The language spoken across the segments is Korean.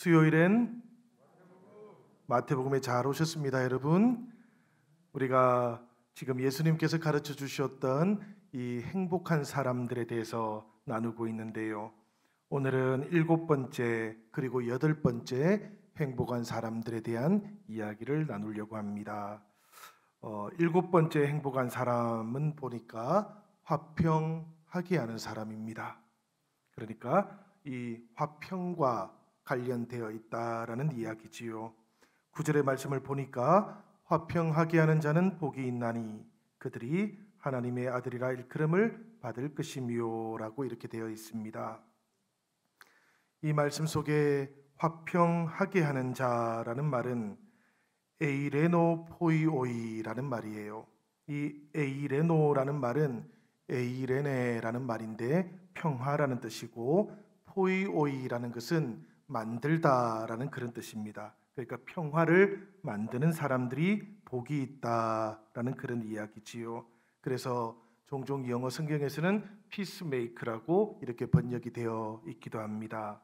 수요일엔 마태복음에 잘 오셨습니다, 여러분. 우리가 지금 예수님께서 가르쳐 주셨던 이 행복한 사람들에 대해서 나누고 있는데요. 오늘은 7번째 그리고 8번째 행복한 사람들에 대한 이야기를 나누려고 합니다. 7번째 행복한 사람은 보니까 화평하게 하는 사람입니다. 그러니까 이 화평과 관련되어 있다라는 이야기지요. 9절의 말씀을 보니까 화평하게 하는 자는 복이 있나니 그들이 하나님의 아들이라 일컬음을 받을 것이며 라고 이렇게 되어 있습니다. 이 말씀 속에 화평하게 하는 자라는 말은 에이레노 포이오이라는 말이에요. 이 에이레노라는 말은 에이레네라는 말인데 평화라는 뜻이고, 포이오이라는 것은 만들다라는 그런 뜻입니다. 그러니까 평화를 만드는 사람들이 복이 있다라는 그런 이야기지요. 그래서 종종 영어 성경에서는 피스메이커라고 이렇게 번역이 되어 있기도 합니다.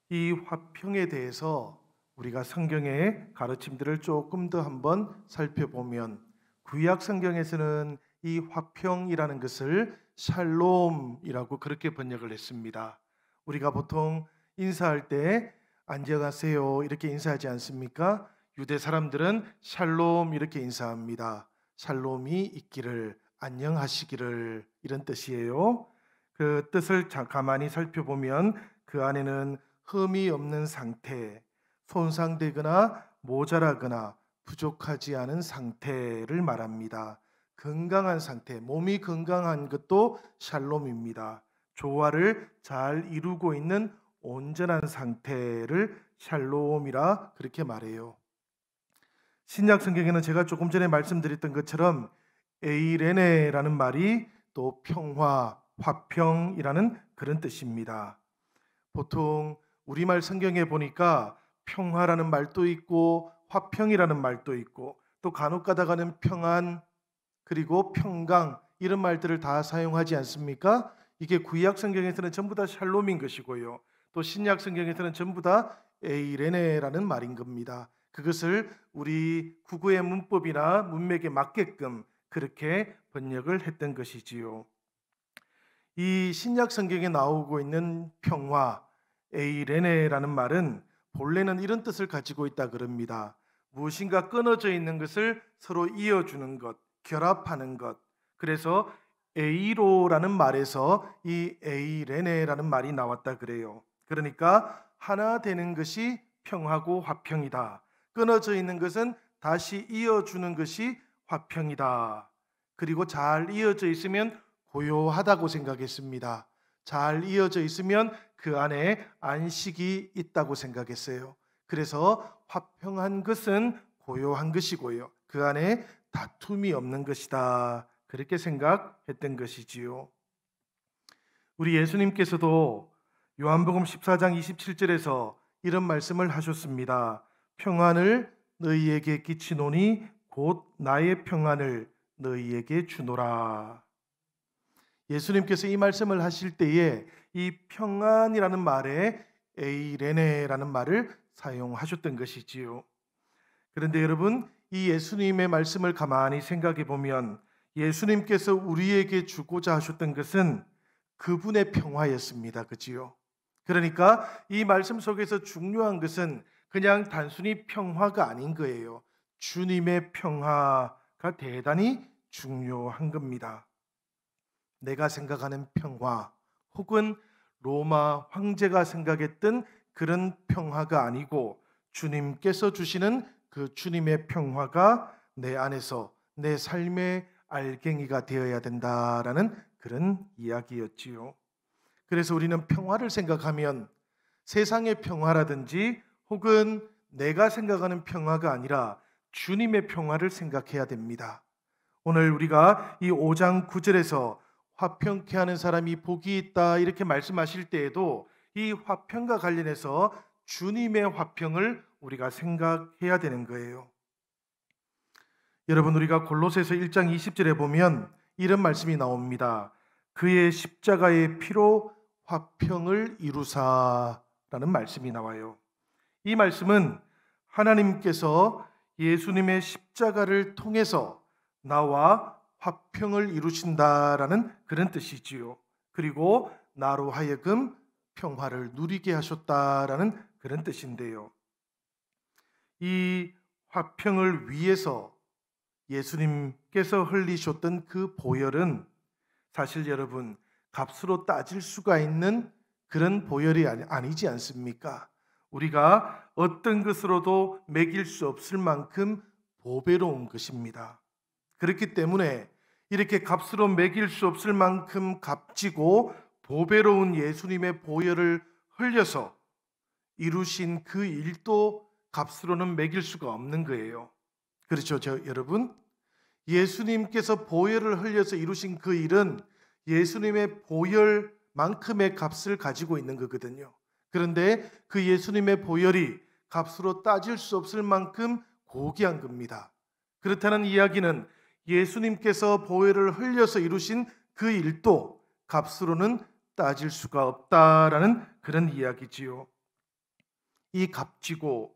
이 화평에 대해서 우리가 성경의 가르침들을 조금 더 한번 살펴보면, 구약 성경에서는 이 화평이라는 것을 샬롬이라고 그렇게 번역을 했습니다. 우리가 보통 인사할 때 안녕하세요 이렇게 인사하지 않습니까? 유대 사람들은 샬롬 이렇게 인사합니다. 샬롬이 있기를, 안녕하시기를, 이런 뜻이에요. 그 뜻을 가만히 살펴보면 그 안에는 흠이 없는 상태, 손상되거나 모자라거나 부족하지 않은 상태를 말합니다. 건강한 상태, 몸이 건강한 것도 샬롬입니다. 조화를 잘 이루고 있는 온전한 상태를 샬롬이라 그렇게 말해요. 신약 성경에는 제가 조금 전에 말씀드렸던 것처럼 에이레네라는 말이 또 평화, 화평이라는 그런 뜻입니다. 보통 우리말 성경에 보니까 평화라는 말도 있고 화평이라는 말도 있고, 또 간혹 가다가는 평안 그리고 평강 이런 말들을 다 사용하지 않습니까? 이게 구약 성경에서는 전부 다 샬롬인 것이고요, 또 신약 성경에서는 전부 다 에이레네라는 말인 겁니다. 그것을 우리 국어의 문법이나 문맥에 맞게끔 그렇게 번역을 했던 것이지요. 이 신약 성경에 나오고 있는 평화, 에이레네라는 말은 본래는 이런 뜻을 가지고 있다 그럽니다. 무엇인가 끊어져 있는 것을 서로 이어주는 것, 결합하는 것. 그래서 에이로라는 말에서 이 에이레네라는 말이 나왔다 그래요. 그러니까 하나 되는 것이 평하고 화평이다. 끊어져 있는 것은 다시 이어주는 것이 화평이다. 그리고 잘 이어져 있으면 고요하다고 생각했습니다. 잘 이어져 있으면 그 안에 안식이 있다고 생각했어요. 그래서 화평한 것은 고요한 것이고요, 그 안에 다툼이 없는 것이다, 그렇게 생각했던 것이지요. 우리 예수님께서도 요한복음 14장 27절에서 이런 말씀을 하셨습니다. 평안을 너희에게 끼치노니 곧 나의 평안을 너희에게 주노라. 예수님께서 이 말씀을 하실 때에 이 평안이라는 말에 에이레네라는 말을 사용하셨던 것이지요. 그런데 여러분, 이 예수님의 말씀을 가만히 생각해 보면 예수님께서 우리에게 주고자 하셨던 것은 그분의 평화였습니다. 그지요? 그러니까 이 말씀 속에서 중요한 것은 그냥 단순히 평화가 아닌 거예요. 주님의 평화가 대단히 중요한 겁니다. 내가 생각하는 평화, 혹은 로마 황제가 생각했던 그런 평화가 아니고 주님께서 주시는 그 주님의 평화가 내 안에서 내 삶의 알갱이가 되어야 된다라는 그런 이야기였지요. 그래서 우리는 평화를 생각하면 세상의 평화라든지 혹은 내가 생각하는 평화가 아니라 주님의 평화를 생각해야 됩니다. 오늘 우리가 이 5장 9절에서 화평케 하는 사람이 복이 있다 이렇게 말씀하실 때에도 이 화평과 관련해서 주님의 화평을 우리가 생각해야 되는 거예요. 여러분, 우리가 골로새서 1장 20절에 보면 이런 말씀이 나옵니다. 그의 십자가의 피로 화평을 이루사 말씀이 나와요. 이 말씀은 하나님께서 예수님의 십자가를 통해서 나와 화평을 이루신다라는 그런 뜻이지요. 그리고 나로 하여금 평화를 누리게 하셨다라는 그런 뜻인데요. 이 화평을 위해서 예수님께서 흘리셨던 그 보혈은 사실 여러분 값으로 따질 수가 있는 그런 보혈이 아니지 않습니까? 우리가 어떤 것으로도 매길 수 없을 만큼 보배로운 것입니다. 그렇기 때문에 이렇게 값으로 매길 수 없을 만큼 값지고 보배로운 예수님의 보혈을 흘려서 이루신 그 일도 값으로는 매길 수가 없는 거예요. 그렇죠, 여러분? 예수님께서 보혈을 흘려서 이루신 그 일은 예수님의 보혈만큼의 값을 가지고 있는 거거든요. 그런데 그 예수님의 보혈이 값으로 따질 수 없을 만큼 고귀한 겁니다. 그렇다는 이야기는 예수님께서 보혈을 흘려서 이루신 그 일도 값으로는 따질 수가 없다라는 그런 이야기지요. 이 값지고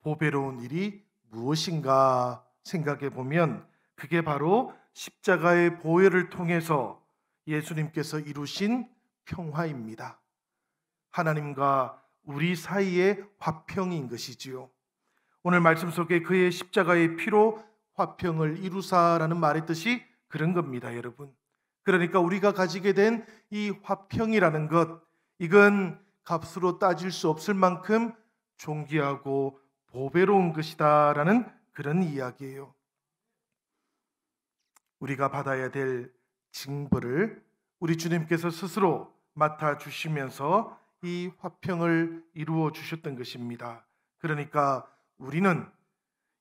보배로운 일이 무엇인가 생각해 보면 그게 바로 십자가의 보혈을 통해서 예수님께서 이루신 평화입니다. 하나님과 우리 사이의 화평인 것이지요. 오늘 말씀 속에 그의 십자가의 피로 화평을 이루사라는 말의 뜻이 그런 겁니다, 여러분. 그러니까 우리가 가지게 된 이 화평이라는 것, 이건 값으로 따질 수 없을 만큼 존귀하고 보배로운 것이다라는 그런 이야기예요. 우리가 받아야 될 징벌을 우리 주님께서 스스로 맡아주시면서 이 화평을 이루어 주셨던 것입니다. 그러니까 우리는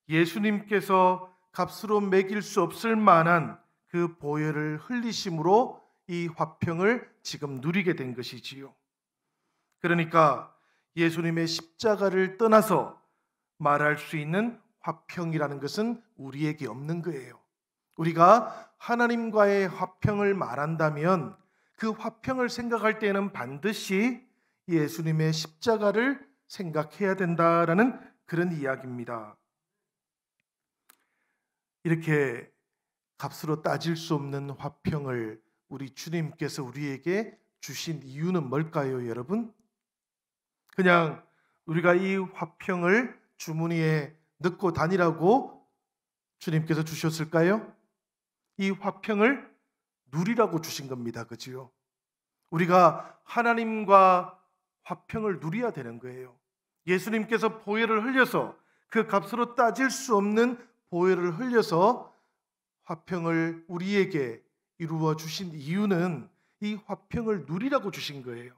예수님께서 값으로 매길 수 없을 만한 그 보혈을 흘리심으로 이 화평을 지금 누리게 된 것이지요. 그러니까 예수님의 십자가를 떠나서 말할 수 있는 화평이라는 것은 우리에게 없는 거예요. 우리가 하나님과의 화평을 말한다면 그 화평을 생각할 때에는 반드시 예수님의 십자가를 생각해야 된다라는 그런 이야기입니다. 이렇게 값으로 따질 수 없는 화평을 우리 주님께서 우리에게 주신 이유는 뭘까요, 여러분? 그냥 우리가 이 화평을 주머니에 넣고 다니라고 주님께서 주셨을까요? 이 화평을 누리라고 주신 겁니다. 그지요? 우리가 하나님과 화평을 누려야 되는 거예요. 예수님께서 보혈을 흘려서 그 값으로 따질 수 없는 보혈을 흘려서 화평을 우리에게 이루어 주신 이유는 이 화평을 누리라고 주신 거예요.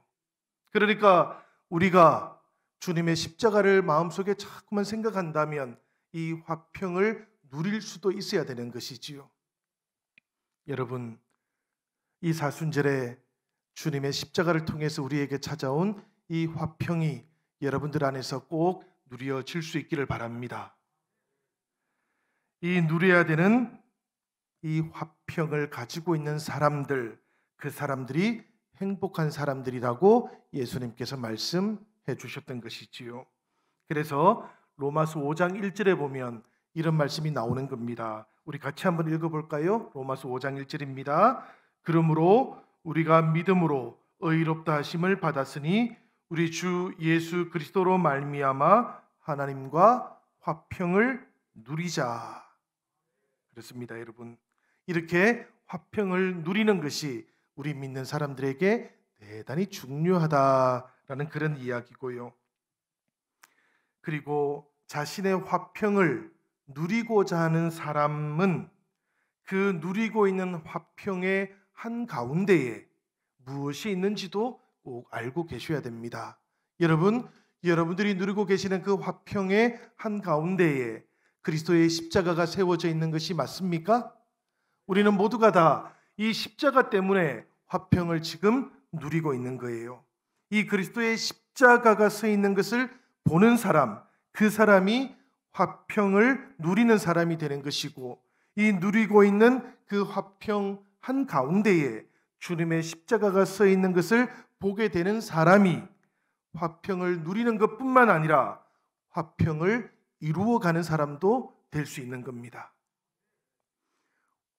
그러니까 우리가 주님의 십자가를 마음속에 자꾸만 생각한다면 이 화평을 누릴 수도 있어야 되는 것이지요. 여러분, 이 사순절에 주님의 십자가를 통해서 우리에게 찾아온 이 화평이 여러분들 안에서 꼭 누려질 수 있기를 바랍니다. 이 누려야 되는 이 화평을 가지고 있는 사람들, 그 사람들이 행복한 사람들이라고 예수님께서 말씀해 주셨던 것이지요. 그래서 로마서 5장 1절에 보면 이런 말씀이 나오는 겁니다. 우리 같이 한번 읽어볼까요? 로마서 5장 1절입니다. 그러므로 우리가 믿음으로 의롭다 하심을 받았으니 우리 주 예수 그리스도로 말미암아 하나님과 화평을 누리자. 그렇습니다, 여러분. 이렇게 화평을 누리는 것이 우리 믿는 사람들에게 대단히 중요하다라는 그런 이야기고요. 그리고 자신의 화평을 누리고자 하는 사람은 그 누리고 있는 화평의 한가운데에 무엇이 있는지도 꼭 알고 계셔야 됩니다. 여러분들이 누리고 계시는 그 화평의 한가운데에 그리스도의 십자가가 세워져 있는 것이 맞습니까? 우리는 모두가 다 이 십자가 때문에 화평을 지금 누리고 있는 거예요. 이 그리스도의 십자가가 서 있는 것을 보는 사람, 그 사람이 화평을 누리는 사람이 되는 것이고, 이 누리고 있는 그 화평 한가운데에 주님의 십자가가 서 있는 것을 보게 되는 사람이 화평을 누리는 것뿐만 아니라 화평을 이루어가는 사람도 될 수 있는 겁니다.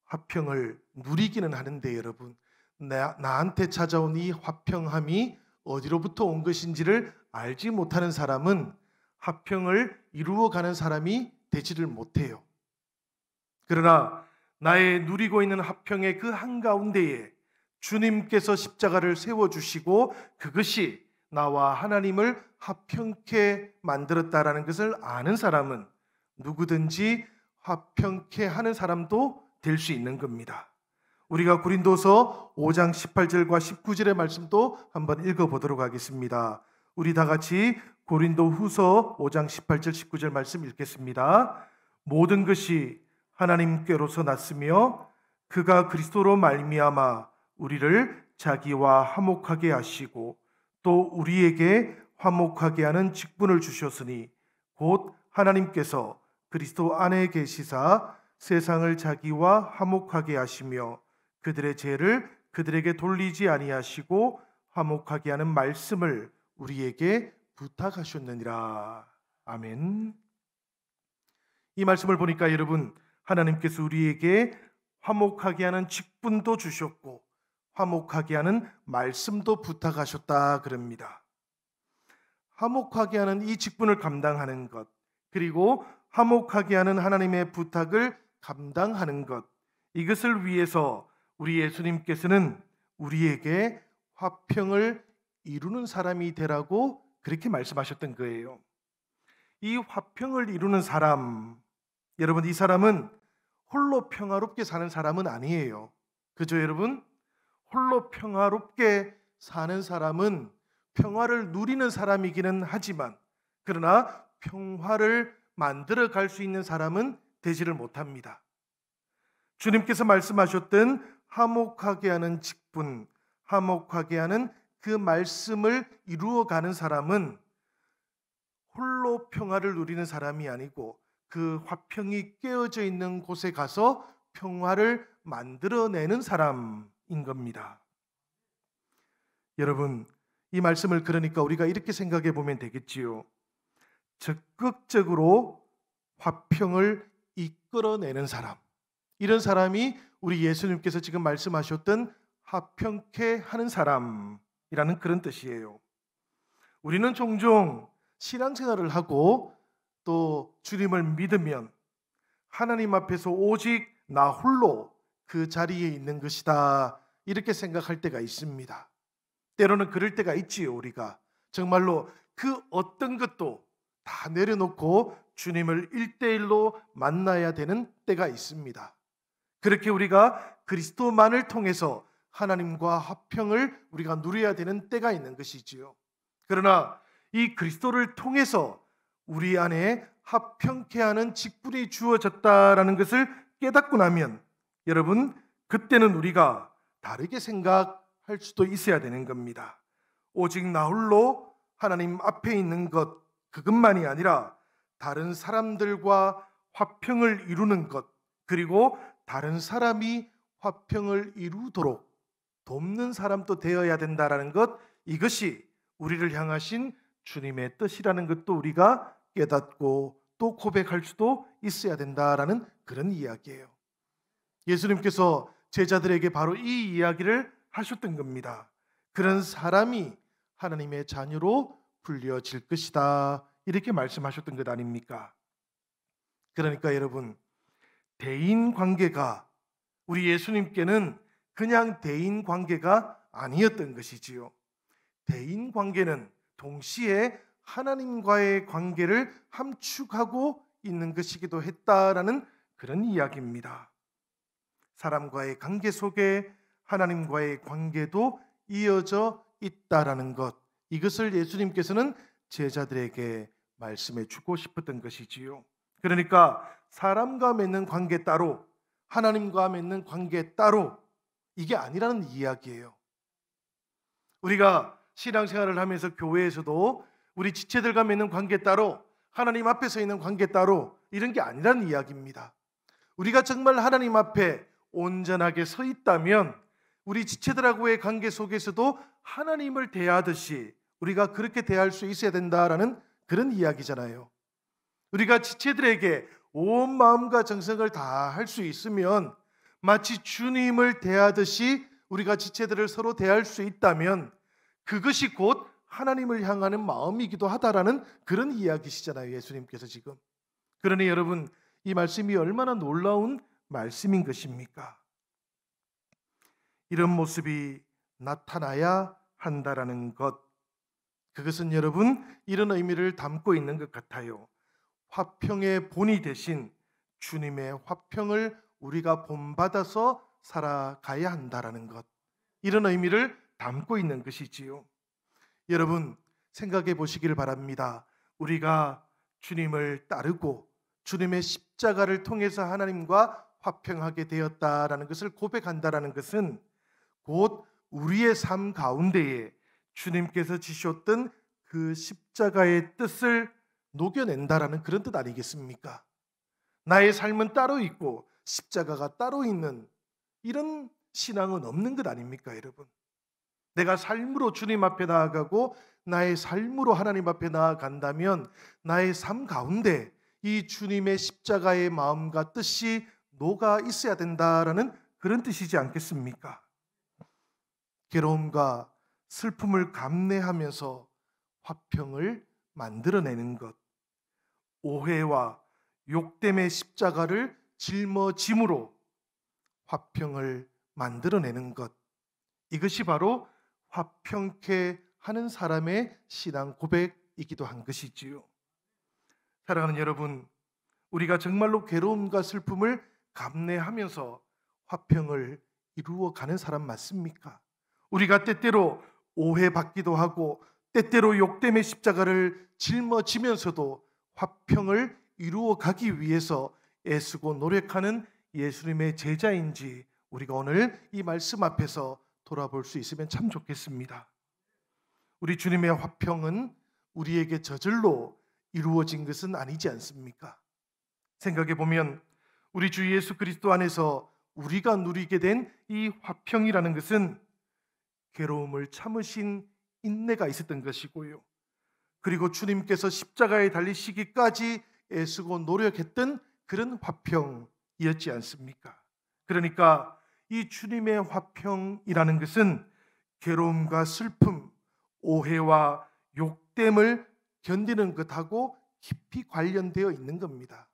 화평을 누리기는 하는데 여러분, 나한테 찾아온 이 화평함이 어디로부터 온 것인지를 알지 못하는 사람은 화평을 이루어가는 사람이 되지를 못해요. 그러나 나의 누리고 있는 화평의 그 한가운데에 주님께서 십자가를 세워주시고 그것이 나와 하나님을 화평케 만들었다라는 것을 아는 사람은 누구든지 화평케 하는 사람도 될 수 있는 겁니다. 우리가 고린도서 5장 18절과 19절의 말씀도 한번 읽어보도록 하겠습니다. 우리 다 같이 고린도 후서 5장 18절 19절 말씀 읽겠습니다. 모든 것이 하나님께로서 났으며 그가 그리스도로 말미암아 우리를 자기와 화목하게 하시고 또 우리에게 화목하게 하는 직분을 주셨으니 곧 하나님께서 그리스도 안에 계시사 세상을 자기와 화목하게 하시며 그들의 죄를 그들에게 돌리지 아니하시고 화목하게 하는 말씀을 우리에게 부탁하셨느니라. 아멘. 이 말씀을 보니까 여러분, 하나님께서 우리에게 화목하게 하는 직분도 주셨고 화목하게 하는 말씀도 부탁하셨다 그럽니다. 화목하게 하는 이 직분을 감당하는 것, 그리고 화목하게 하는 하나님의 부탁을 감당하는 것, 이것을 위해서 우리 예수님께서는 우리에게 화평을 이루는 사람이 되라고 그렇게 말씀하셨던 거예요. 이 화평을 이루는 사람, 여러분, 이 사람은 홀로 평화롭게 사는 사람은 아니에요. 그죠, 여러분? 홀로 평화롭게 사는 사람은 평화를 누리는 사람이기는 하지만, 그러나 평화를 만들어 갈 수 있는 사람은 되지를 못합니다. 주님께서 말씀하셨던 화목하게 하는 직분, 화목하게 하는 그 말씀을 이루어가는 사람은 홀로 평화를 누리는 사람이 아니고 그 화평이 깨어져 있는 곳에 가서 평화를 만들어내는 사람인 겁니다. 여러분, 이 말씀을 그러니까 우리가 이렇게 생각해 보면 되겠지요. 적극적으로 화평을 이끌어내는 사람, 이런 사람이 우리 예수님께서 지금 말씀하셨던 화평케 하는 사람이라는 그런 뜻이에요. 우리는 종종 신앙생활을 하고 또 주님을 믿으면 하나님 앞에서 오직 나 홀로 그 자리에 있는 것이다, 이렇게 생각할 때가 있습니다. 때로는 그럴 때가 있지요. 우리가 정말로 그 어떤 것도 다 내려놓고 주님을 1대1로 만나야 되는 때가 있습니다. 그렇게 우리가 그리스도만을 통해서 하나님과 화평을 우리가 누려야 되는 때가 있는 것이지요. 그러나 이 그리스도를 통해서 우리 안에 화평케 하는 직분이 주어졌다라는 것을 깨닫고 나면 여러분, 그때는 우리가 다르게 생각할 수도 있어야 되는 겁니다. 오직 나 홀로 하나님 앞에 있는 것, 그것만이 아니라 다른 사람들과 화평을 이루는 것, 그리고 다른 사람이 화평을 이루도록 돕는 사람도 되어야 된다라는 것, 이것이 우리를 향하신 주님의 뜻이라는 것도 우리가 깨닫고 또 고백할 수도 있어야 된다라는 그런 이야기예요. 예수님께서 제자들에게 바로 이 이야기를 하셨던 겁니다. 그런 사람이 하나님의 자녀로 불려질 것이다, 이렇게 말씀하셨던 것 아닙니까? 그러니까 여러분, 대인 관계가 우리 예수님께는 그냥 대인 관계가 아니었던 것이지요. 대인 관계는 동시에 하나님과의 관계를 함축하고 있는 것이기도 했다라는 그런 이야기입니다. 사람과의 관계 속에 하나님과의 관계도 이어져 있다라는 것, 이것을 예수님께서는 제자들에게 말씀해 주고 싶었던 것이지요. 그러니까 사람과 맺는 관계 따로, 하나님과 맺는 관계 따로, 이게 아니라는 이야기예요. 우리가 신앙생활을 하면서 교회에서도 우리 지체들과 맺는 관계 따로, 하나님 앞에 서 있는 관계 따로, 이런 게 아니라는 이야기입니다. 우리가 정말 하나님 앞에 온전하게 서 있다면 우리 지체들하고의 관계 속에서도 하나님을 대하듯이 우리가 그렇게 대할 수 있어야 된다라는 그런 이야기잖아요. 우리가 지체들에게 온 마음과 정성을 다할 수 있으면, 마치 주님을 대하듯이 우리가 지체들을 서로 대할 수 있다면 그것이 곧 하나님을 향하는 마음이기도 하다라는 그런 이야기시잖아요, 예수님께서 지금. 그러니 여러분, 이 말씀이 얼마나 놀라운 말씀인 것입니까? 이런 모습이 나타나야 한다라는 것, 그것은 여러분 이런 의미를 담고 있는 것 같아요. 화평의 본이 되신 주님의 화평을 우리가 본받아서 살아가야 한다라는 것, 이런 의미를 담고 있는 것이지요. 여러분, 생각해 보시길 바랍니다. 우리가 주님을 따르고 주님의 십자가를 통해서 하나님과 화평하게 되었다라는 것을 고백한다라는 것은 곧 우리의 삶 가운데에 주님께서 지셨던 그 십자가의 뜻을 녹여낸다라는 그런 뜻 아니겠습니까? 나의 삶은 따로 있고 십자가가 따로 있는 이런 신앙은 없는 것 아닙니까, 여러분? 내가 삶으로 주님 앞에 나아가고 나의 삶으로 하나님 앞에 나아간다면 나의 삶 가운데 이 주님의 십자가의 마음과 뜻이 녹아 있어야 된다라는 그런 뜻이지 않겠습니까? 괴로움과 슬픔을 감내하면서 화평을 만들어내는 것, 오해와 욕됨의 십자가를 짊어짐으로 화평을 만들어내는 것, 이것이 바로 화평케 하는 사람의 신앙 고백이기도 한 것이지요. 사랑하는 여러분, 우리가 정말로 괴로움과 슬픔을 감내하면서 화평을 이루어가는 사람 맞습니까? 우리가 때때로 오해받기도 하고 때때로 욕됨의 십자가를 짊어지면서도 화평을 이루어가기 위해서 애쓰고 노력하는 예수님의 제자인지 우리가 오늘 이 말씀 앞에서 돌아볼 수 있으면 참 좋겠습니다. 우리 주님의 화평은 우리에게 저절로 이루어진 것은 아니지 않습니까? 생각해 보면 우리 주 예수 그리스도 안에서 우리가 누리게 된 이 화평이라는 것은 괴로움을 참으신 인내가 있었던 것이고요, 그리고 주님께서 십자가에 달리시기까지 애쓰고 노력했던 그런 화평이었지 않습니까? 그러니까 이 주님의 화평이라는 것은 괴로움과 슬픔, 오해와 욕됨을 견디는 것하고 깊이 관련되어 있는 겁니다.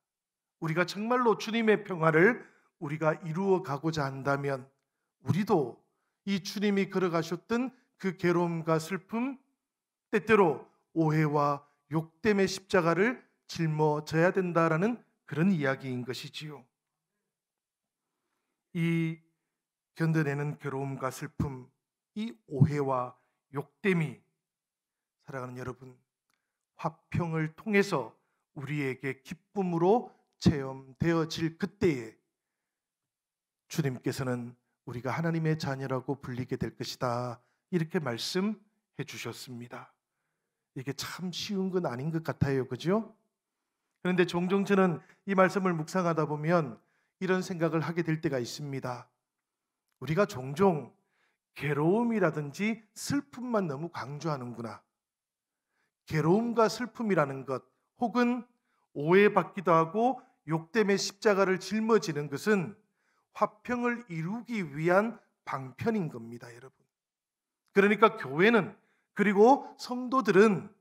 우리가 정말로 주님의 평화를 우리가 이루어 가고자 한다면 우리도 이 주님이 걸어가셨던 그 괴로움과 슬픔, 때때로 오해와 욕됨의 십자가를 짊어져야 된다라는 그런 이야기인 것이지요. 이 견뎌내는 괴로움과 슬픔, 이 오해와 욕됨이 사랑하는 여러분, 화평을 통해서 우리에게 기쁨으로 체험되어질 그때에 주님께서는 우리가 하나님의 자녀라고 불리게 될 것이다, 이렇게 말씀해 주셨습니다. 이게 참 쉬운 건 아닌 것 같아요, 그죠? 그런데 종종 저는 이 말씀을 묵상하다 보면 이런 생각을 하게 될 때가 있습니다. 우리가 종종 괴로움이라든지 슬픔만 너무 강조하는구나. 괴로움과 슬픔이라는 것, 혹은 오해받기도 하고 욕됨의 십자가를 짊어지는 것은 화평을 이루기 위한 방편인 겁니다, 여러분. 그러니까 교회는, 그리고 성도들은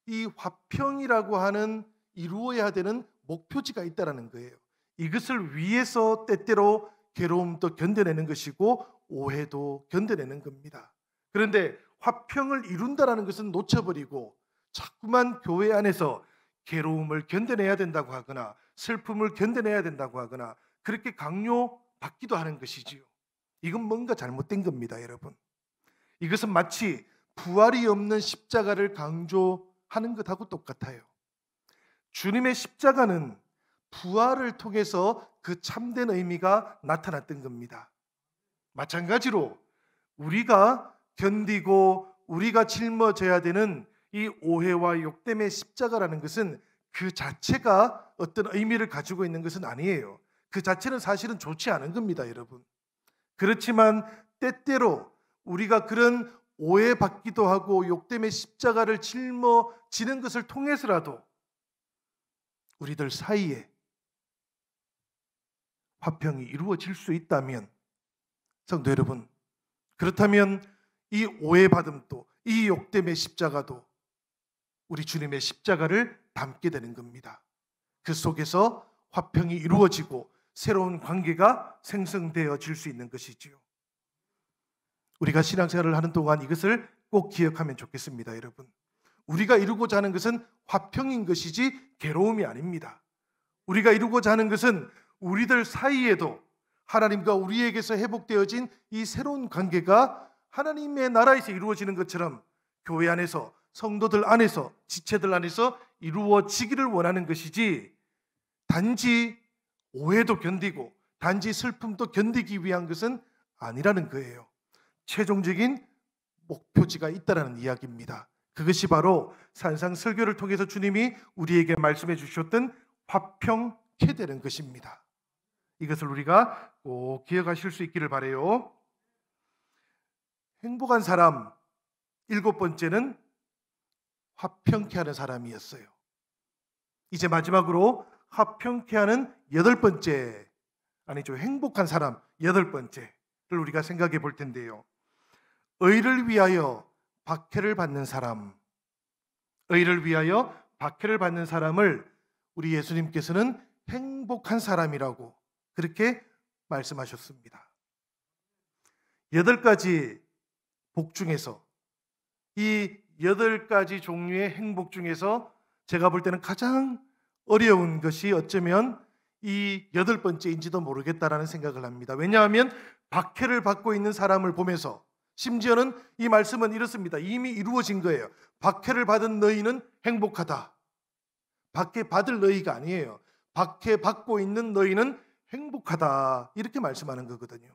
이 화평이라고 하는 이루어야 되는 목표지가 있다는 거예요. 이것을 위해서 때때로 괴로움도 견뎌내는 것이고 오해도 견뎌내는 겁니다. 그런데 화평을 이룬다는 것은 놓쳐버리고 자꾸만 교회 안에서 괴로움을 견뎌내야 된다고 하거나 슬픔을 견뎌내야 된다고 하거나 그렇게 강요받기도 하는 것이지요. 이건 뭔가 잘못된 겁니다, 여러분. 이것은 마치 부활이 없는 십자가를 강조하는 것하고 똑같아요. 주님의 십자가는 부활을 통해서 그 참된 의미가 나타났던 겁니다. 마찬가지로 우리가 견디고 우리가 짊어져야 되는 이 오해와 욕됨의 십자가라는 것은 그 자체가 어떤 의미를 가지고 있는 것은 아니에요. 그 자체는 사실은 좋지 않은 겁니다, 여러분. 그렇지만 때때로 우리가 그런 오해받기도 하고 욕됨의 십자가를 짊어지는 것을 통해서라도 우리들 사이에 화평이 이루어질 수 있다면, 성도 여러분, 그렇다면 이 오해받음도, 이 욕됨의 십자가도 우리 주님의 십자가를 담게 되는 겁니다. 그 속에서 화평이 이루어지고 새로운 관계가 생성되어질 수 있는 것이지요. 우리가 신앙생활을 하는 동안 이것을 꼭 기억하면 좋겠습니다. 여러분, 우리가 이루고자 하는 것은 화평인 것이지 괴로움이 아닙니다. 우리가 이루고자 하는 것은 우리들 사이에도 하나님과 우리에게서 회복되어진 이 새로운 관계가 하나님의 나라에서 이루어지는 것처럼 교회 안에서, 성도들 안에서, 지체들 안에서 이루어지기를 원하는 것이지, 단지 오해도 견디고 단지 슬픔도 견디기 위한 것은 아니라는 거예요. 최종적인 목표지가 있다는 이야기입니다. 그것이 바로 산상설교를 통해서 주님이 우리에게 말씀해 주셨던 화평케 되는 것입니다. 이것을 우리가 꼭 기억하실 수 있기를 바라요. 행복한 사람 7번째는 화평케 하는 사람이었어요. 이제 마지막으로 화평케 하는 8번째, 아니죠, 행복한 사람 8번째를 우리가 생각해 볼 텐데요. 의를 위하여 박해를 받는 사람, 의를 위하여 박해를 받는 사람을 우리 예수님께서는 행복한 사람이라고 그렇게 말씀하셨습니다. 8가지 복 중에서, 이 8가지 종류의 행복 중에서 제가 볼 때는 가장 어려운 것이 어쩌면 이 8번째인지도 모르겠다라는 생각을 합니다. 왜냐하면 박해를 받고 있는 사람을 보면서, 심지어는 이 말씀은 이렇습니다. 이미 이루어진 거예요. 박해를 받은 너희는 행복하다. 박해 받을 너희가 아니에요. 박해 받고 있는 너희는 행복하다. 이렇게 말씀하는 거거든요.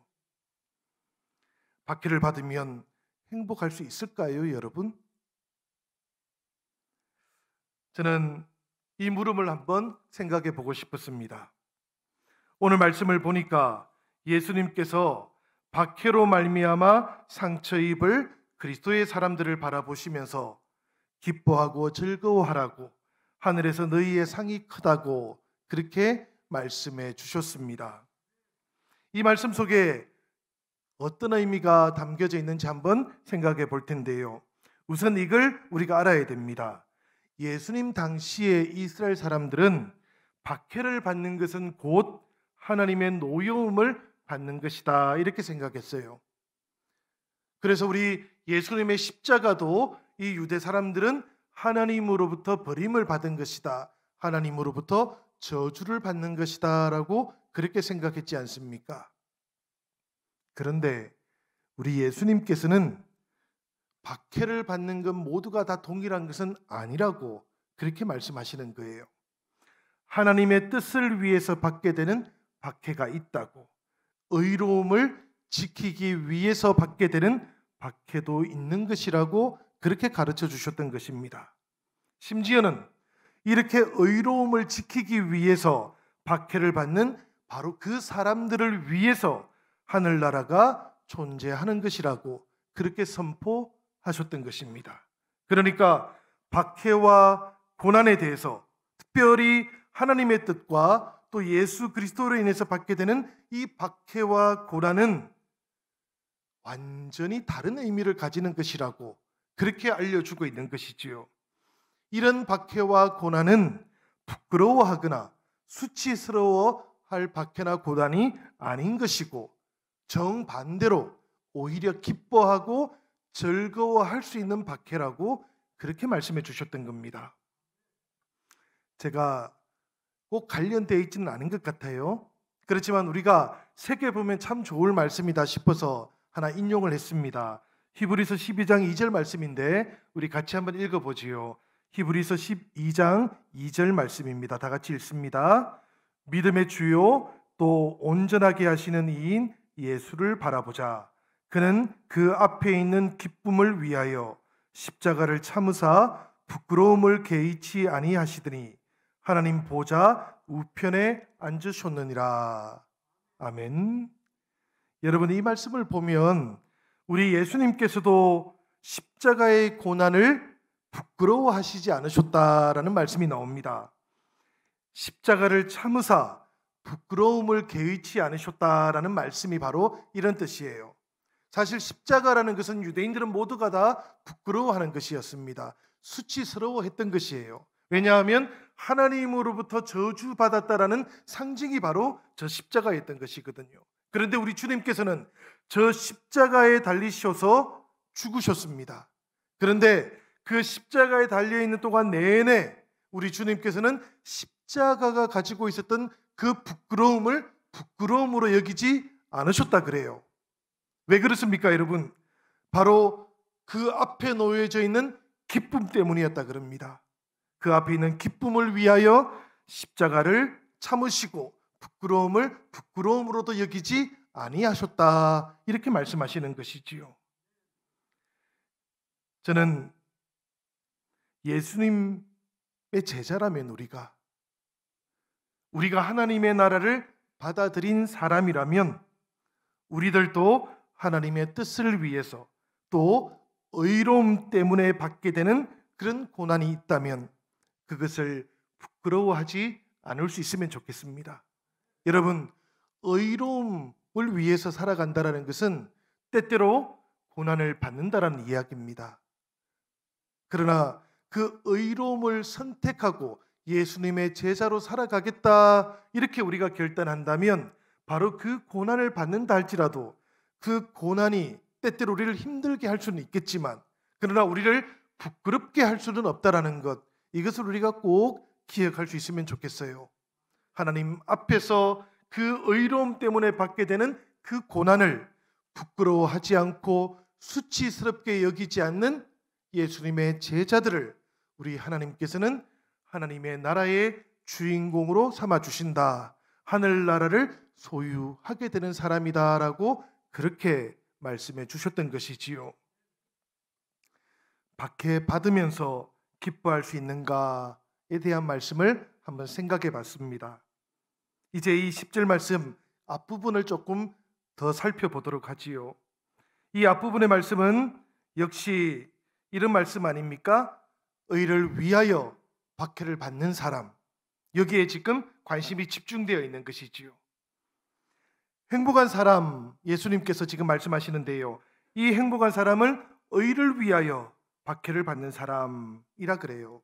박해를 받으면 행복할 수 있을까요, 여러분? 저는 이 물음을 한번 생각해 보고 싶었습니다. 오늘 말씀을 보니까 예수님께서 박해로 말미암아 상처 입을 그리스도의 사람들을 바라보시면서 기뻐하고 즐거워하라고, 하늘에서 너희의 상이 크다고 그렇게 말씀해 주셨습니다. 이 말씀 속에 어떤 의미가 담겨져 있는지 한번 생각해 볼 텐데요. 우선 이걸 우리가 알아야 됩니다. 예수님 당시에 이스라엘 사람들은 박해를 받는 것은 곧 하나님의 노여움을 받는 것이다, 이렇게 생각했어요. 그래서 우리 예수님의 십자가도 이 유대 사람들은 하나님으로부터 버림을 받은 것이다, 하나님으로부터 저주를 받는 것이다 라고 그렇게 생각했지 않습니까? 그런데 우리 예수님께서는 박해를 받는 것 모두가 다 동일한 것은 아니라고 그렇게 말씀하시는 거예요. 하나님의 뜻을 위해서 받게 되는 박해가 있다고, 의로움을 지키기 위해서 받게 되는 박해도 있는 것이라고 그렇게 가르쳐 주셨던 것입니다. 심지어는 이렇게 의로움을 지키기 위해서 박해를 받는 바로 그 사람들을 위해서 하늘나라가 존재하는 것이라고 그렇게 선포하셨던 것입니다. 그러니까 박해와 고난에 대해서, 특별히 하나님의 뜻과 또 예수 그리스도로 인해서 받게 되는 이 박해와 고난은 완전히 다른 의미를 가지는 것이라고 그렇게 알려주고 있는 것이지요. 이런 박해와 고난은 부끄러워하거나 수치스러워할 박해나 고난이 아닌 것이고, 정반대로 오히려 기뻐하고 즐거워할 수 있는 박해라고 그렇게 말씀해 주셨던 겁니다. 제가 꼭 관련되어 있지는 않은 것 같아요. 그렇지만 우리가 새겨보면 참 좋을 말씀이다 싶어서 하나 인용을 했습니다. 히브리서 12장 2절 말씀인데 우리 같이 한번 읽어보지요. 히브리서 12장 2절 말씀입니다. 다 같이 읽습니다. 믿음의 주요 또 온전하게 하시는 이인 예수를 바라보자. 그는 그 앞에 있는 기쁨을 위하여 십자가를 참으사 부끄러움을 개의치 아니하시더니 하나님 보좌 우편에 앉으셨느니라. 아멘. 여러분, 이 말씀을 보면 우리 예수님께서도 십자가의 고난을 부끄러워하시지 않으셨다라는 말씀이 나옵니다. 십자가를 참으사 부끄러움을 개의치 않으셨다라는 말씀이 바로 이런 뜻이에요. 사실 십자가라는 것은 유대인들은 모두가 다 부끄러워하는 것이었습니다. 수치스러워했던 것이에요. 왜냐하면 하나님으로부터 저주받았다라는 상징이 바로 저 십자가였던 것이거든요. 그런데 우리 주님께서는 저 십자가에 달리셔서 죽으셨습니다. 그런데 그 십자가에 달려있는 동안 내내 우리 주님께서는 십자가가 가지고 있었던 그 부끄러움을 부끄러움으로 여기지 않으셨다 그래요. 왜 그렇습니까, 여러분? 바로 그 앞에 놓여져 있는 기쁨 때문이었다 그럽니다. 그 앞에 있는 기쁨을 위하여 십자가를 참으시고 부끄러움을 부끄러움으로도 여기지 아니하셨다, 이렇게 말씀하시는 것이지요. 저는 예수님의 제자라면 우리가 하나님의 나라를 받아들인 사람이라면 우리들도 하나님의 뜻을 위해서 또 의로움 때문에 받게 되는 그런 고난이 있다면 그것을 부끄러워하지 않을 수 있으면 좋겠습니다. 여러분, 의로움을 위해서 살아간다는 것은 때때로 고난을 받는다라는 이야기입니다. 그러나 그 의로움을 선택하고 예수님의 제자로 살아가겠다, 이렇게 우리가 결단한다면 바로 그 고난을 받는다 할지라도 그 고난이 때때로 우리를 힘들게 할 수는 있겠지만 그러나 우리를 부끄럽게 할 수는 없다라는 것, 이것을 우리가 꼭 기억할 수 있으면 좋겠어요. 하나님 앞에서 그 의로움 때문에 받게 되는 그 고난을 부끄러워하지 않고 수치스럽게 여기지 않는 예수님의 제자들을 우리 하나님께서는 하나님의 나라의 주인공으로 삼아주신다, 하늘나라를 소유하게 되는 사람이다라고 그렇게 말씀해 주셨던 것이지요. 박해 받으면서 기뻐할 수 있는가에 대한 말씀을 한번 생각해 봤습니다. 이제 이 10절 말씀 앞부분을 조금 더 살펴보도록 하지요. 이 앞부분의 말씀은 역시 이런 말씀 아닙니까? 의를 위하여 박해를 받는 사람, 여기에 지금 관심이 집중되어 있는 것이지요. 행복한 사람, 예수님께서 지금 말씀하시는데요, 이 행복한 사람을 의를 위하여 박해를 받는 사람이라 그래요.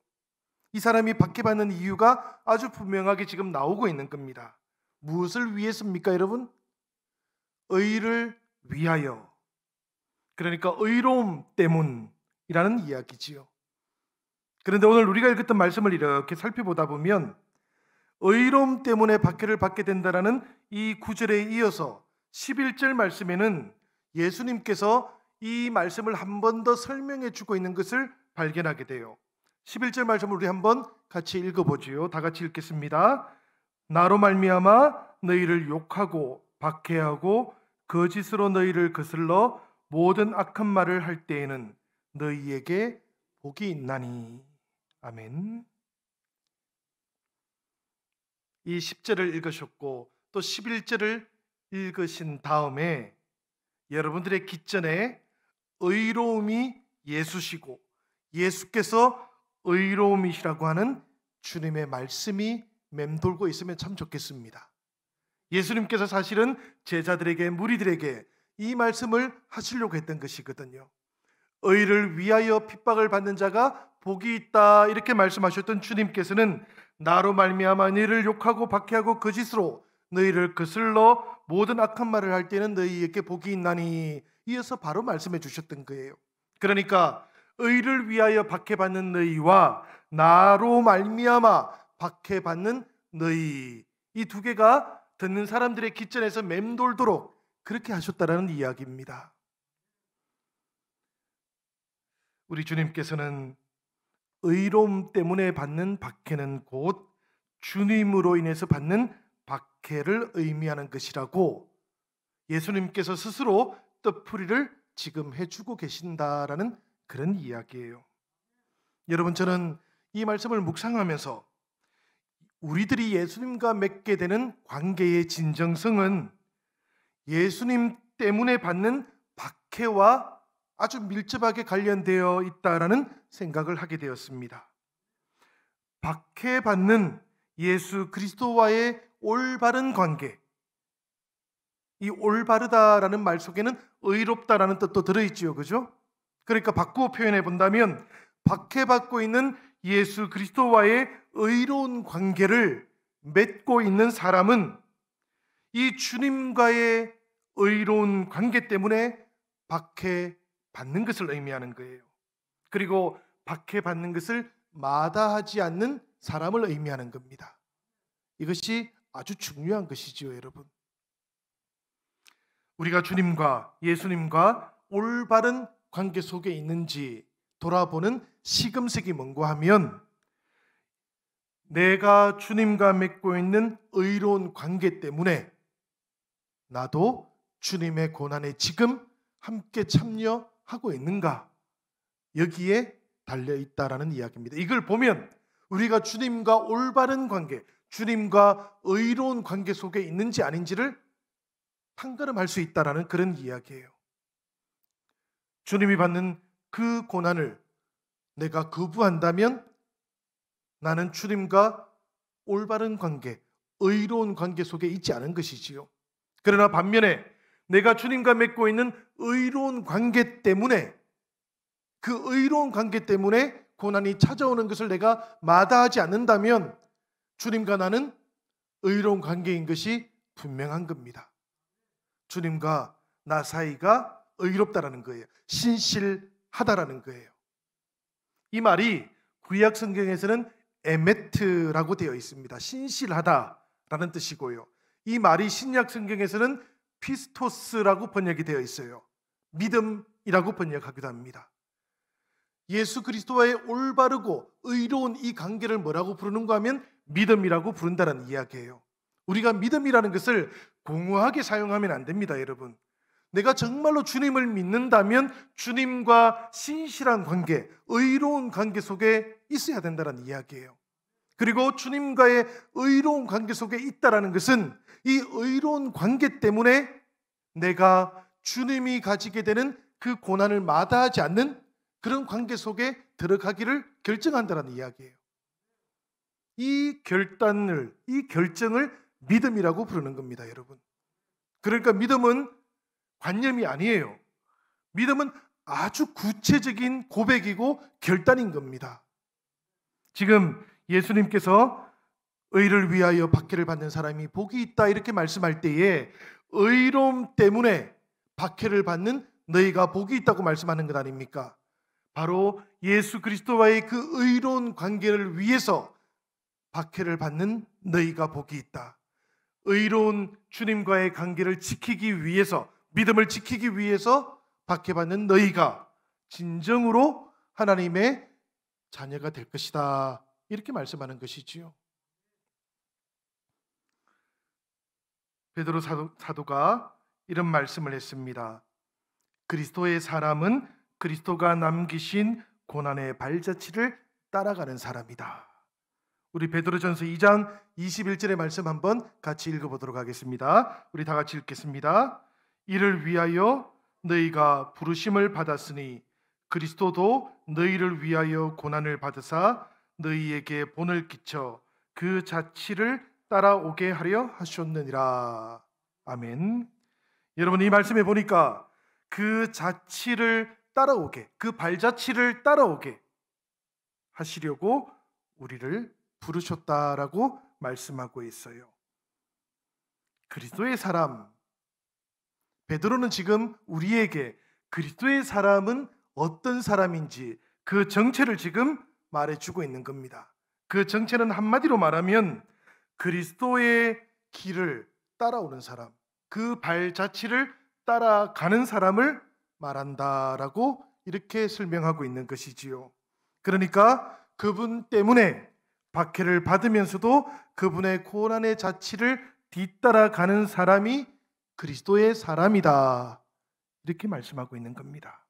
이 사람이 박해받는 이유가 아주 분명하게 지금 나오고 있는 겁니다. 무엇을 위해서입니까, 여러분? 의를 위하여. 그러니까 의로움 때문이라는 이야기지요. 그런데 오늘 우리가 읽었던 말씀을 이렇게 살펴보다 보면 의로움 때문에 박해를 받게 된다라는 이 구절에 이어서 11절 말씀에는 예수님께서 이 말씀을 한 번 더 설명해 주고 있는 것을 발견하게 돼요. 11절 말씀을 우리 한번 같이 읽어보지요. 다 같이 읽겠습니다. 나로 말미암아 너희를 욕하고 박해하고 거짓으로 너희를 거슬러 모든 악한 말을 할 때에는 너희에게 복이 있나니. 아멘. 이 10절을 읽으셨고 또 11절을 읽으신 다음에 여러분들의 깃전에 의로움이 예수시고 예수께서 의로움이시라고 하는 주님의 말씀이 맴돌고 있으면 참 좋겠습니다. 예수님께서 사실은 제자들에게, 무리들에게 이 말씀을 하시려고 했던 것이거든요. 의를 위하여 핍박을 받는 자가 복이 있다, 이렇게 말씀하셨던 주님께서는 나로 말미암아 너희를 욕하고 박해하고 거짓으로 너희를 거슬러 모든 악한 말을 할 때는 너희에게 복이 있나니, 이어서 바로 말씀해 주셨던 거예요. 그러니까 의를 위하여 박해받는 너희와 나로 말미암아 박해받는 너희, 이 두 개가 듣는 사람들의 깃전에서 맴돌도록 그렇게 하셨다라는 이야기입니다. 우리 주님께서는 의로움 때문에 받는 박해는 곧 주님으로 인해서 받는 박해를 의미하는 것이라고 예수님께서 스스로 뜻풀이를 지금 해주고 계신다라는 그런 이야기예요. 여러분, 저는 이 말씀을 묵상하면서 우리들이 예수님과 맺게 되는 관계의 진정성은 예수님 때문에 받는 박해와 아주 밀접하게 관련되어 있다라는 생각을 하게 되었습니다. 박해받는 예수 그리스도와의 올바른 관계, 이 올바르다라는 말 속에는 의롭다라는 뜻도 들어있지요, 그죠? 그러니까 바꾸어 표현해 본다면 박해받고 있는 예수 그리스도와의 의로운 관계를 맺고 있는 사람은 이 주님과의 의로운 관계 때문에 박해받는 것을 의미하는 거예요. 그리고 박해받는 것을 마다하지 않는 사람을 의미하는 겁니다. 이것이 아주 중요한 것이지요, 여러분. 우리가 주님과 예수님과 올바른 관계 속에 있는지 돌아보는 시금석이 뭔가 하면, 내가 주님과 맺고 있는 의로운 관계 때문에 나도 주님의 고난에 지금 함께 참여하고 있는가, 여기에 달려있다라는 이야기입니다. 이걸 보면 우리가 주님과 올바른 관계, 주님과 의로운 관계 속에 있는지 아닌지를 판가름할 수 있다라는 그런 이야기예요. 주님이 받는 그 고난을 내가 거부한다면 나는 주님과 올바른 관계, 의로운 관계 속에 있지 않은 것이지요. 그러나 반면에 내가 주님과 맺고 있는 의로운 관계 때문에, 그 의로운 관계 때문에 고난이 찾아오는 것을 내가 마다하지 않는다면 주님과 나는 의로운 관계인 것이 분명한 겁니다. 주님과 나 사이가 의롭다라는 거예요. 신실하다라는 거예요. 이 말이 구약 성경에서는 에메트라고 되어 있습니다. 신실하다라는 뜻이고요. 이 말이 신약 성경에서는 피스토스라고 번역이 되어 있어요. 믿음이라고 번역하기도 합니다. 예수 그리스도와의 올바르고 의로운 이 관계를 뭐라고 부르는가 하면 믿음이라고 부른다는 이야기예요. 우리가 믿음이라는 것을 공허하게 사용하면 안 됩니다, 여러분. 내가 정말로 주님을 믿는다면 주님과 신실한 관계, 의로운 관계 속에 있어야 된다는 이야기예요. 그리고 주님과의 의로운 관계 속에 있다라는 것은 이 의로운 관계 때문에 내가 주님이 가지게 되는 그 고난을 마다하지 않는 그런 관계 속에 들어가기를 결정한다는 이야기예요. 이 결단을, 이 결정을 믿음이라고 부르는 겁니다, 여러분. 그러니까 믿음은 관념이 아니에요. 믿음은 아주 구체적인 고백이고 결단인 겁니다. 지금 예수님께서 의를 위하여 박해를 받는 사람이 복이 있다 이렇게 말씀할 때에 의로움 때문에 박해를 받는 너희가 복이 있다고 말씀하는 것 아닙니까? 바로 예수 그리스도와의 그 의로운 관계를 위해서 박해를 받는 너희가 복이 있다. 의로운 주님과의 관계를 지키기 위해서, 믿음을 지키기 위해서 박해받는 너희가 진정으로 하나님의 자녀가 될 것이다, 이렇게 말씀하는 것이지요. 베드로 사도가 이런 말씀을 했습니다. 그리스도의 사람은 그리스도가 남기신 고난의 발자취를 따라가는 사람이다. 우리 베드로전서 2장 21절의 말씀 한번 같이 읽어보도록 하겠습니다. 우리 다 같이 읽겠습니다. 이를 위하여 너희가 부르심을 받았으니 그리스도도 너희를 위하여 고난을 받으사 너희에게 본을 끼쳐 그 자취를 따라오게 하려 하셨느니라. 아멘. 여러분, 이 말씀에 보니까 그 자취를 따라오게, 그 발자취를 따라오게 하시려고 우리를 부르셨다라고 말씀하고 있어요. 그리스도의 사람, 베드로는 지금 우리에게 그리스도의 사람은 어떤 사람인지 그 정체를 지금 말해주고 있는 겁니다. 그 정체는 한마디로 말하면 그리스도의 길을 따라오는 사람, 그 발자취를 따라가는 사람을 말한다라고 이렇게 설명하고 있는 것이지요. 그러니까 그분 때문에 박해를 받으면서도 그분의 고난의 자취를 뒤따라가는 사람이 그리스도의 사람이다, 이렇게 말씀하고 있는 겁니다.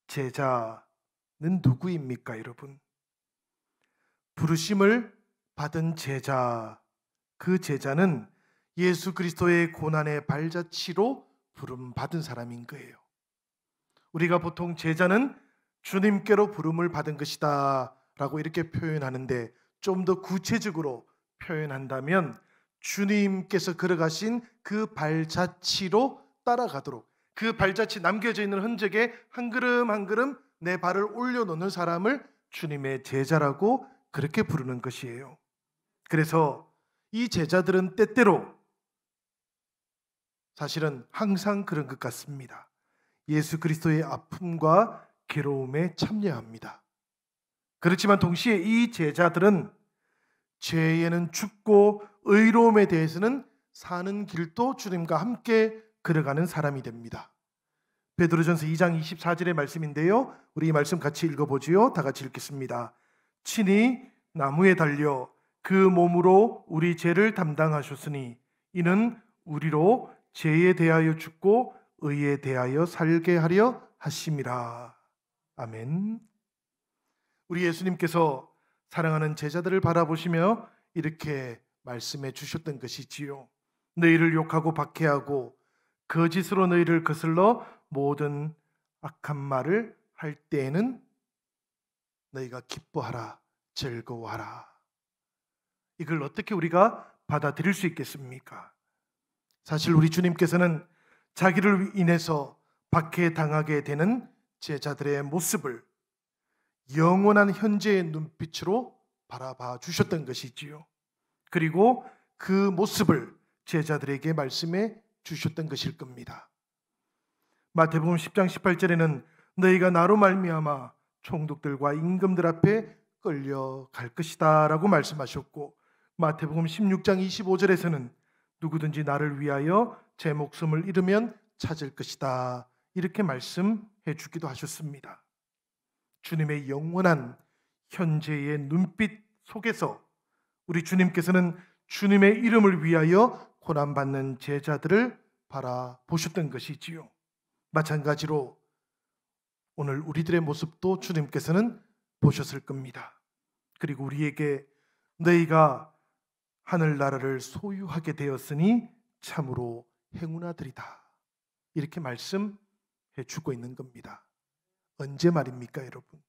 제자는 누구입니까, 여러분? 부르심을 받은 제자, 그 제자는 예수 그리스도의 고난의 발자취로 부름 받은 사람인 거예요. 우리가 보통 제자는 주님께로 부름을 받은 것이다 라고 이렇게 표현하는데, 좀 더 구체적으로 표현한다면 주님께서 걸어가신 그 발자취로 따라가도록, 그 발자취 남겨져 있는 흔적에 한 걸음 한 걸음 내 발을 올려놓는 사람을 주님의 제자라고 그렇게 부르는 것이에요. 그래서 이 제자들은 때때로, 사실은 항상 그런 것 같습니다, 예수 그리스도의 아픔과 괴로움에 참여합니다. 그렇지만 동시에 이 제자들은 죄에는 죽고 의로움에 대해서는 사는 길도 주님과 함께 걸어가는 사람이 됩니다. 베드로전서 2장 24절의 말씀인데요, 우리 이 말씀 같이 읽어보지요. 다 같이 읽겠습니다. 친히 나무에 달려 그 몸으로 우리 죄를 담당하셨으니 이는 우리로 죄에 대하여 죽고 의에 대하여 살게 하려 하심이라. 아멘. 우리 예수님께서 사랑하는 제자들을 바라보시며 이렇게 말씀해 주셨던 것이지요. 너희를 욕하고 박해하고 거짓으로 너희를 거슬러 모든 악한 말을 할 때에는 너희가 기뻐하라, 즐거워하라. 이걸 어떻게 우리가 받아들일 수 있겠습니까? 사실 우리 주님께서는 자기를 인해서 박해당하게 되는 제자들의 모습을 영원한 현재의 눈빛으로 바라봐 주셨던 것이지요. 그리고 그 모습을 제자들에게 말씀해 주셨던 것일 겁니다. 마태복음 10장 18절에는 너희가 나로 말미암아 총독들과 임금들 앞에 끌려갈 것이다 라고 말씀하셨고, 마태복음 16장 25절에서는 누구든지 나를 위하여 제 목숨을 잃으면 찾을 것이다 이렇게 말씀해 주기도 하셨습니다. 주님의 영원한 현재의 눈빛 속에서 우리 주님께서는 주님의 이름을 위하여 고난받는 제자들을 바라보셨던 것이지요. 마찬가지로 오늘 우리들의 모습도 주님께서는 보셨을 겁니다. 그리고 우리에게 너희가 하늘나라를 소유하게 되었으니 참으로 행운아들이다 이렇게 말씀해 주고 있는 겁니다. 언제 말입니까, 여러분?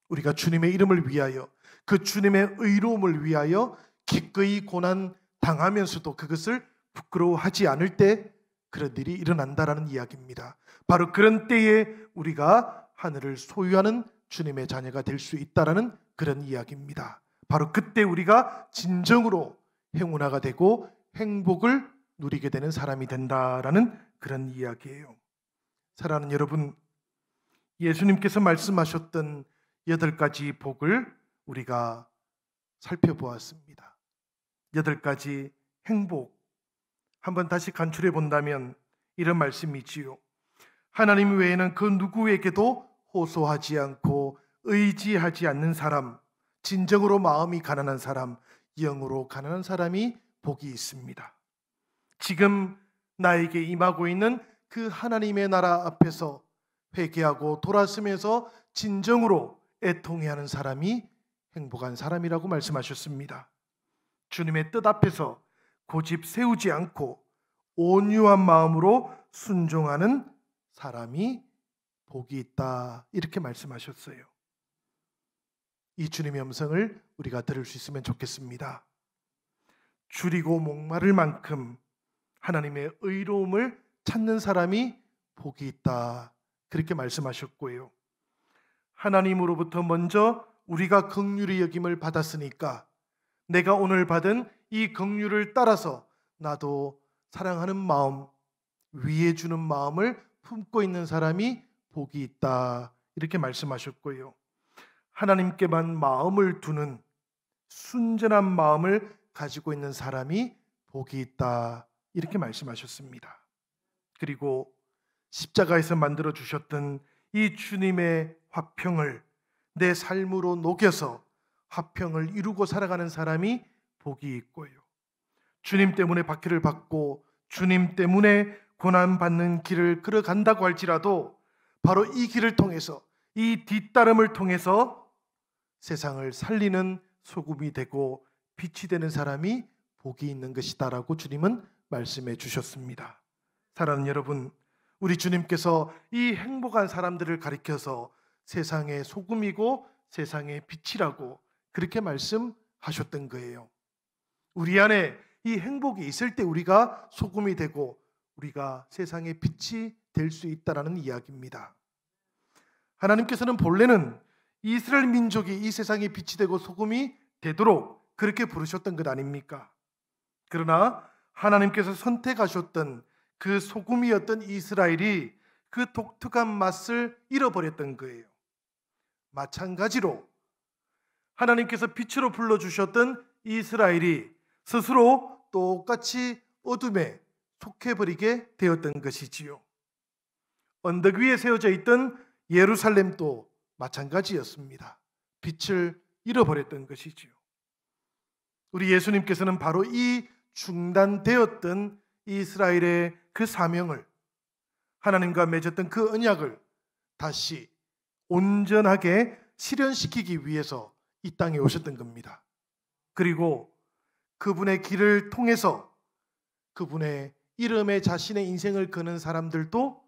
우리가 주님의 이름을 위하여, 그 주님의 의로움을 위하여 기꺼이 고난 당하면서도 그것을 부끄러워하지 않을 때 그런 일이 일어난다라는 이야기입니다. 바로 그런 때에 우리가 하늘을 소유하는 주님의 자녀가 될 수 있다라는 그런 이야기입니다. 바로 그때 우리가 진정으로 행운아가 되고 행복을 누리게 되는 사람이 된다라는 그런 이야기예요. 사랑하는 여러분, 예수님께서 말씀하셨던 8가지 복을 우리가 살펴보았습니다. 8가지 행복, 한번 다시 간추려 본다면 이런 말씀이지요. 하나님 외에는 그 누구에게도 호소하지 않고 의지하지 않는 사람, 진정으로 마음이 가난한 사람, 영으로 가난한 사람이 복이 있습니다. 지금 나에게 임하고 있는 그 하나님의 나라 앞에서 회개하고 돌아서면서 진정으로 애통해하는 사람이 행복한 사람이라고 말씀하셨습니다. 주님의 뜻 앞에서 고집 세우지 않고 온유한 마음으로 순종하는 사람이 복이 있다 이렇게 말씀하셨어요. 이 주님의 음성을 우리가 들을 수 있으면 좋겠습니다. 줄이고 목마를 만큼 하나님의 의로움을 찾는 사람이 복이 있다 그렇게 말씀하셨고요. 하나님으로부터 먼저 우리가 긍휼의 여김을 받았으니까 내가 오늘 받은 이 긍휼을 따라서 나도 사랑하는 마음, 위해 주는 마음을 품고 있는 사람이 복이 있다 이렇게 말씀하셨고요. 하나님께만 마음을 두는 순전한 마음을 가지고 있는 사람이 복이 있다 이렇게 말씀하셨습니다. 그리고 십자가에서 만들어 주셨던 이 주님의 화평을 내 삶으로 녹여서 화평을 이루고 살아가는 사람이 복이 있고요. 주님 때문에 박해를 받고 주님 때문에 고난받는 길을 걸어간다고 할지라도 바로 이 길을 통해서, 이 뒤따름을 통해서 세상을 살리는 소금이 되고 빛이 되는 사람이 복이 있는 것이다 라고 주님은 말씀해 주셨습니다. 사랑하는 여러분, 우리 주님께서 이 행복한 사람들을 가리켜서 세상의 소금이고 세상의 빛이라고 그렇게 말씀하셨던 거예요. 우리 안에 이 행복이 있을 때 우리가 소금이 되고 우리가 세상의 빛이 될 수 있다라는 이야기입니다. 하나님께서는 본래는 이스라엘 민족이 이 세상의 빛이 되고 소금이 되도록 그렇게 부르셨던 것 아닙니까? 그러나 하나님께서 선택하셨던 그 소금이었던 이스라엘이 그 독특한 맛을 잃어버렸던 거예요. 마찬가지로 하나님께서 빛으로 불러주셨던 이스라엘이 스스로 똑같이 어둠에 속해버리게 되었던 것이지요. 언덕 위에 세워져 있던 예루살렘도 마찬가지였습니다. 빛을 잃어버렸던 것이지요. 우리 예수님께서는 바로 이 중단되었던 이스라엘의 그 사명을, 하나님과 맺었던 그 언약을 다시 온전하게 실현시키기 위해서 이 땅에 오셨던 겁니다. 그리고 그분의 길을 통해서 그분의 이름에 자신의 인생을 거는 사람들도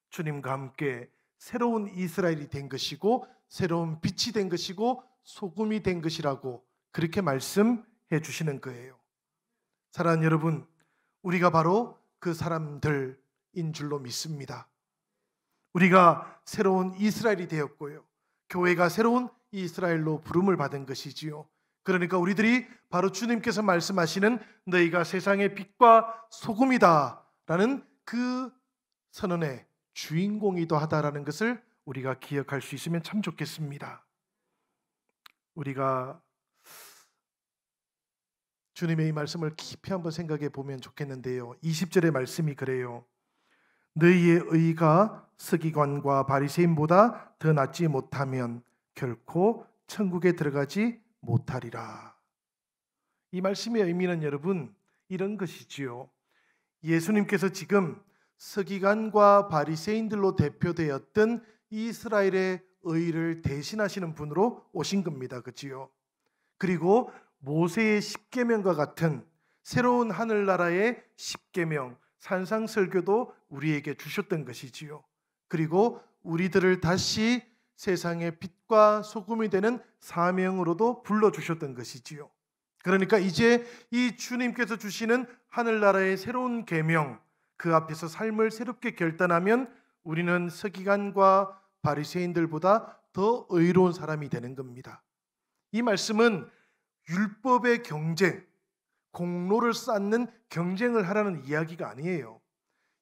주님과 함께 새로운 이스라엘이 된 것이고 새로운 빛이 된 것이고 소금이 된 것이라고 그렇게 말씀해 주시는 거예요. 사랑하는 여러분, 우리가 바로 그 사람들인 줄로 믿습니다. 우리가 새로운 이스라엘이 되었고요, 교회가 새로운 이스라엘로 부름을 받은 것이지요. 그러니까 우리들이 바로 주님께서 말씀하시는 너희가 세상의 빛과 소금이다 라는 그 선언의 주인공이기도 하다라는 것을 우리가 기억할 수 있으면 참 좋겠습니다. 우리가 주님의 이 말씀을 깊이 한번 생각해 보면 좋겠는데요, 20절의 말씀이 그래요. 너희의 의가 서기관과 바리새인보다 더 낫지 못하면 결코 천국에 들어가지 못하리라. 이 말씀의 의미는 여러분 이런 것이지요. 예수님께서 지금 서기관과 바리새인들로 대표되었던 이스라엘의 의를 대신하시는 분으로 오신 겁니다. 그렇지요? 그리고 모세의 십계명과 같은 새로운 하늘나라의 십계명, 산상설교도 우리에게 주셨던 것이지요. 그리고 우리들을 다시 세상의 빛과 소금이 되는 사명으로도 불러주셨던 것이지요. 그러니까 이제 이 주님께서 주시는 하늘나라의 새로운 계명, 그 앞에서 삶을 새롭게 결단하면 우리는 서기관과 바리새인들보다 더 의로운 사람이 되는 겁니다. 이 말씀은 율법의 경쟁, 공로를 쌓는 경쟁을 하라는 이야기가 아니에요.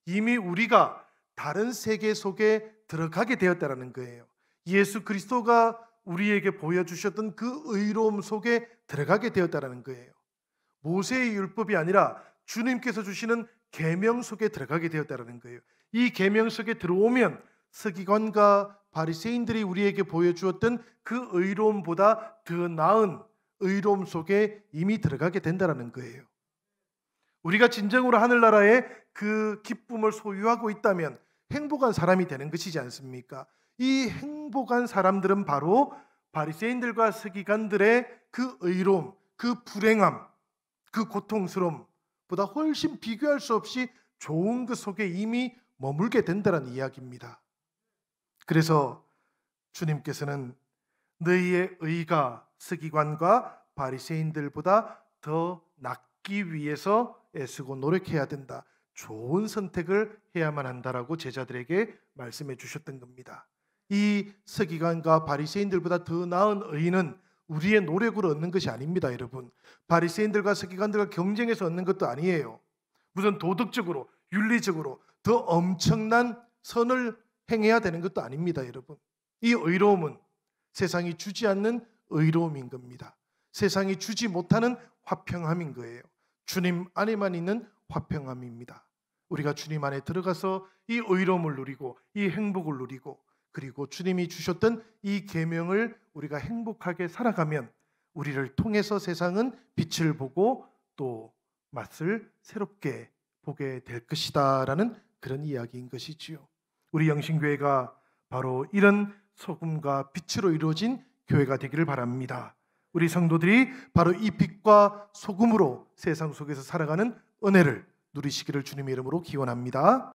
이미 우리가 다른 세계 속에 들어가게 되었다는 거예요. 예수 그리스도가 우리에게 보여주셨던 그 의로움 속에 들어가게 되었다는 거예요. 모세의 율법이 아니라 주님께서 주시는 계명 속에 들어가게 되었다는 거예요. 이 계명 속에 들어오면 서기관과 바리새인들이 우리에게 보여주었던 그 의로움보다 더 나은 의로움 속에 이미 들어가게 된다는 거예요. 우리가 진정으로 하늘나라의 그 기쁨을 소유하고 있다면 행복한 사람이 되는 것이지 않습니까? 이 행복한 사람들은 바로 바리새인들과 서기관들의 그 의로움, 그 불행함, 그 고통스러움보다 훨씬 비교할 수 없이 좋은 것 속에 이미 머물게 된다는 이야기입니다. 그래서 주님께서는 너희의 의가 서기관과 바리새인들보다 더 낫기 위해서 애쓰고 노력해야 된다, 좋은 선택을 해야만 한다라고 제자들에게 말씀해 주셨던 겁니다. 이 서기관과 바리새인들보다 더 나은 의는 우리의 노력으로 얻는 것이 아닙니다. 여러분, 바리새인들과 서기관들과 경쟁해서 얻는 것도 아니에요. 무슨 도덕적으로 윤리적으로 더 엄청난 선을 행해야 되는 것도 아닙니다. 여러분, 이 의로움은 세상이 주지 않는 의로움인 겁니다. 세상이 주지 못하는 화평함인 거예요. 주님 안에만 있는 화평함입니다. 우리가 주님 안에 들어가서 이 의로움을 누리고 이 행복을 누리고 그리고 주님이 주셨던 이 계명을 우리가 행복하게 살아가면 우리를 통해서 세상은 빛을 보고 또 맛을 새롭게 보게 될 것이다 라는 그런 이야기인 것이지요. 우리 영신교회가 바로 이런 소금과 빛으로 이루어진 교회가 되기를 바랍니다. 우리 성도들이 바로 이 빛과 소금으로 세상 속에서 살아가는 은혜를 누리시기를 주님의 이름으로 기원합니다.